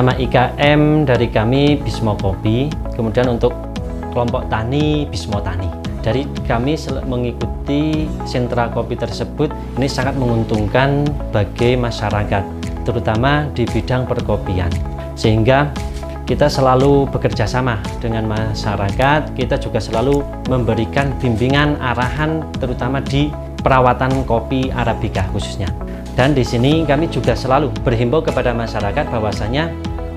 nama IKM dari kami Bismo Kopi, kemudian untuk kelompok tani Bismo Tani. Dari kami mengikuti sentra kopi tersebut, ini sangat menguntungkan bagi masyarakat, terutama di bidang perkopian. Sehingga kita selalu bekerja sama dengan masyarakat, kita juga selalu memberikan bimbingan arahan terutama di perawatan kopi Arabica khususnya. Dan di sini kami juga selalu berhimbau kepada masyarakat bahwasanya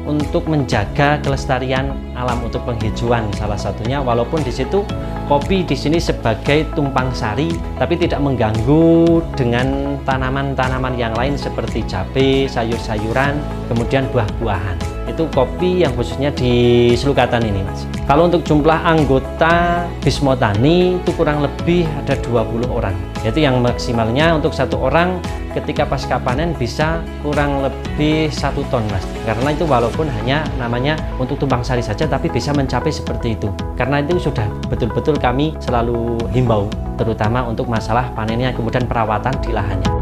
untuk menjaga kelestarian alam untuk penghijauan salah satunya, walaupun di situ kopi di sini sebagai tumpang sari tapi tidak mengganggu dengan tanaman-tanaman yang lain seperti cabai, sayur-sayuran, kemudian buah-buahan. Itu kopi yang khususnya di Selukatan ini, Mas. Kalau untuk jumlah anggota Bismo Tani itu kurang lebih ada 20 orang. Yaitu yang maksimalnya untuk satu orang ketika pasca panen bisa kurang lebih 1 ton, Mas. Karena itu walaupun hanya namanya untuk tumpang sari saja tapi bisa mencapai seperti itu. Karena itu sudah betul-betul kami selalu himbau, terutama untuk masalah panennya kemudian perawatan di lahannya.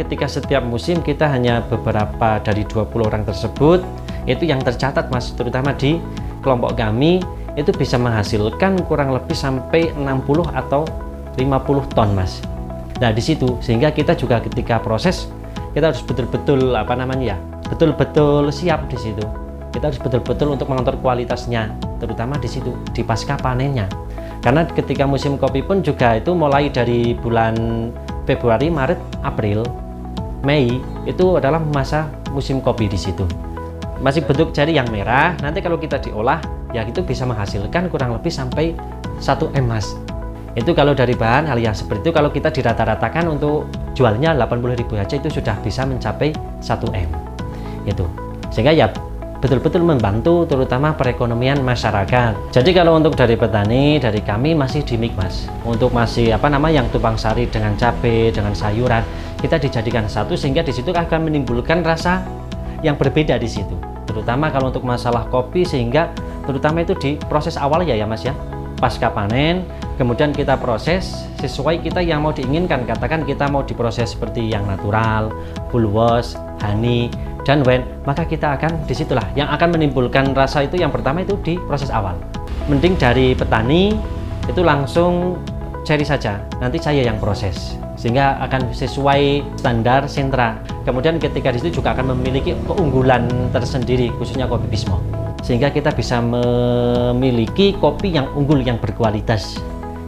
Ketika setiap musim kita hanya beberapa dari 20 orang tersebut itu yang tercatat, Mas, terutama di kelompok kami itu bisa menghasilkan kurang lebih sampai 60 atau 50 ton, Mas. Nah di situ sehingga kita juga ketika proses kita harus betul-betul betul-betul siap di situ. Kita harus betul-betul untuk mengontrol kualitasnya, terutama di situ di pasca panennya. Karena ketika musim kopi pun juga itu mulai dari bulan Februari, Maret, April, Mei itu adalah masa musim kopi di situ. Masih bentuk jari yang merah. Nanti kalau kita diolah, ya itu bisa menghasilkan kurang lebih sampai 1 M, Mas. Itu kalau dari bahan hal yang seperti itu. Kalau kita dirata-ratakan untuk jualnya 80.000 aja itu sudah bisa mencapai 1 M. Itu. Sehingga ya betul-betul membantu terutama perekonomian masyarakat. Jadi kalau untuk dari petani, dari kami masih di mix, Mas. Untuk masih yang tumpang sari dengan cabai, dengan sayuran, kita dijadikan satu sehingga di situ akan menimbulkan rasa yang berbeda di situ. Terutama kalau untuk masalah kopi, sehingga terutama itu di proses awal ya Mas ya. Pasca panen, kemudian kita proses sesuai kita yang mau diinginkan. Katakan kita mau diproses seperti yang natural, full wash, honey, dan wine, maka kita akan disitulah yang akan menimbulkan rasa itu yang pertama itu di proses awal. Mending dari petani itu langsung cherry saja, nanti saya yang proses sehingga akan sesuai standar sentra. Kemudian ketika di situ juga akan memiliki keunggulan tersendiri khususnya kopi Bismo, sehingga kita bisa memiliki kopi yang unggul yang berkualitas.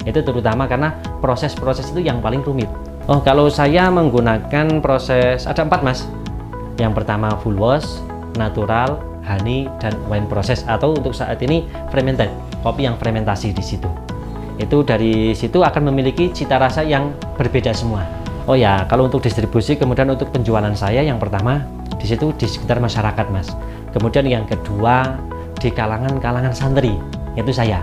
Itu terutama karena proses-proses itu yang paling rumit. Oh, kalau saya menggunakan proses ada 4, Mas. Yang pertama full wash, natural, honey, dan wine process, atau untuk saat ini fermented, kopi yang fermentasi di situ. Itu dari situ akan memiliki cita rasa yang berbeda semua. Oh ya, kalau untuk distribusi kemudian untuk penjualan saya yang pertama di situ di sekitar masyarakat, Mas. Kemudian yang kedua di kalangan santri, yaitu saya.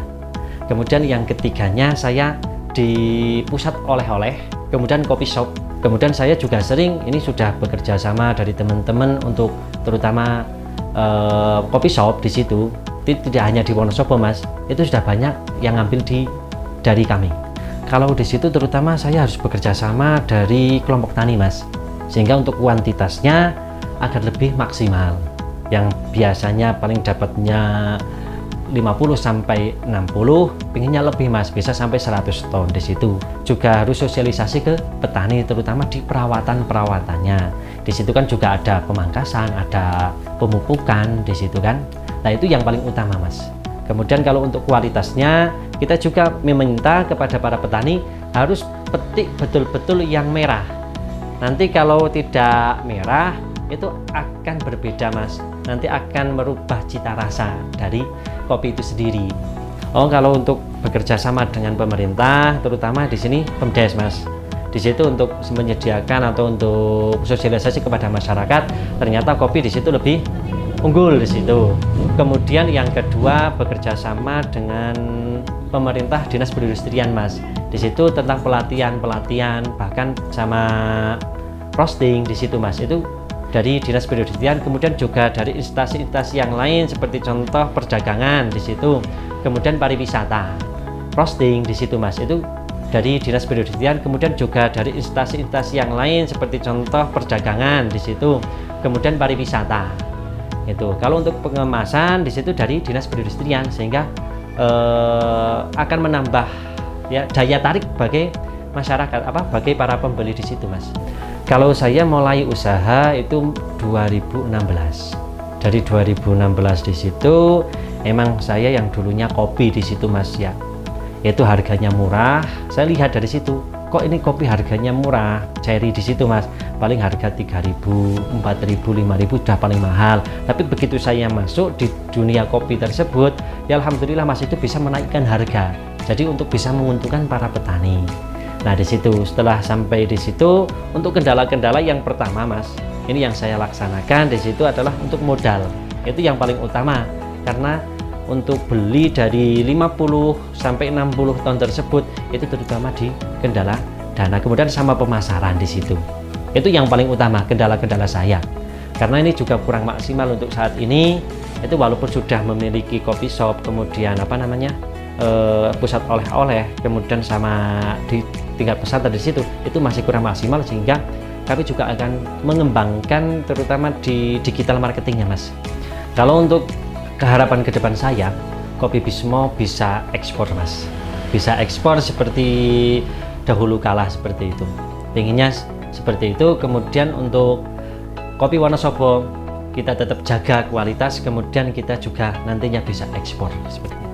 Kemudian yang ketiganya saya di pusat oleh-oleh, kemudian kopi shop. Kemudian saya juga sering ini sudah bekerja sama dari teman-teman untuk terutama kopi shop di situ. Tidak hanya di Wonosobo, Mas, itu sudah banyak yang ngambil dari kami. Kalau di situ terutama saya harus bekerja sama dari kelompok tani, Mas, sehingga untuk kuantitasnya agar lebih maksimal. Yang biasanya paling dapatnya 50 sampai 60, pinginnya lebih, Mas, bisa sampai 100 ton di situ. Juga harus sosialisasi ke petani terutama di perawatannya. Di situ kan juga ada pemangkasan, ada pemupukan di situ kan. Nah, itu yang paling utama, Mas. Kemudian kalau untuk kualitasnya kita juga meminta kepada para petani harus petik betul-betul yang merah. Nanti kalau tidak merah itu akan berbeda, Mas. Nanti akan merubah cita rasa dari kopi itu sendiri. Oh, kalau untuk bekerja sama dengan pemerintah, terutama di sini Pemdes, Mas. Di situ untuk menyediakan atau untuk sosialisasi kepada masyarakat, ternyata kopi di situ lebih unggul di situ. Kemudian yang kedua bekerja sama dengan pemerintah dinas perindustrian, Mas. Di situ tentang pelatihan bahkan sama roasting di situ, Mas. Itu dari dinas perindustrian, kemudian juga dari instansi-instansi yang lain seperti contoh perdagangan di situ, kemudian pariwisata. roasting di situ Mas, itu dari Dinas Perindustrian, kemudian juga dari instansi-instansi yang lain seperti contoh perdagangan di situ, kemudian pariwisata. Itu kalau untuk pengemasan di situ dari Dinas Perindustrian, sehingga akan menambah ya daya tarik bagi masyarakat, bagi para pembeli di situ Mas. Kalau saya mulai usaha itu 2016. Dari 2016 di situ emang saya yang dulunya kopi di situ Mas ya. Itu harganya murah. Saya lihat dari situ, kok ini kopi harganya murah, cherry di situ Mas, paling harga 3.000, 4.000, 5.000 sudah paling mahal. Tapi begitu saya masuk di dunia kopi tersebut, ya alhamdulillah Mas, itu bisa menaikkan harga. Jadi untuk bisa menguntungkan para petani. Nah di situ, setelah sampai di situ, untuk kendala-kendala yang pertama Mas, ini yang saya laksanakan di situ adalah untuk modal. Itu yang paling utama, karena untuk beli dari 50 sampai 60 ton tersebut itu terutama di kendala dana, kemudian sama pemasaran di situ. Itu yang paling utama kendala-kendala saya. Karena ini juga kurang maksimal untuk saat ini. Itu walaupun sudah memiliki coffee shop, kemudian pusat oleh-oleh, kemudian sama di tingkat pesantren di situ, itu masih kurang maksimal, sehingga kami juga akan mengembangkan terutama di digital marketingnya Mas. Kalau untuk keharapan ke depan saya, Kopi Bismo bisa ekspor Mas, bisa ekspor seperti dahulu kala seperti itu. Pengennya seperti itu. Kemudian untuk Kopi Wonosobo kita tetap jaga kualitas, kemudian kita juga nantinya bisa ekspor seperti itu.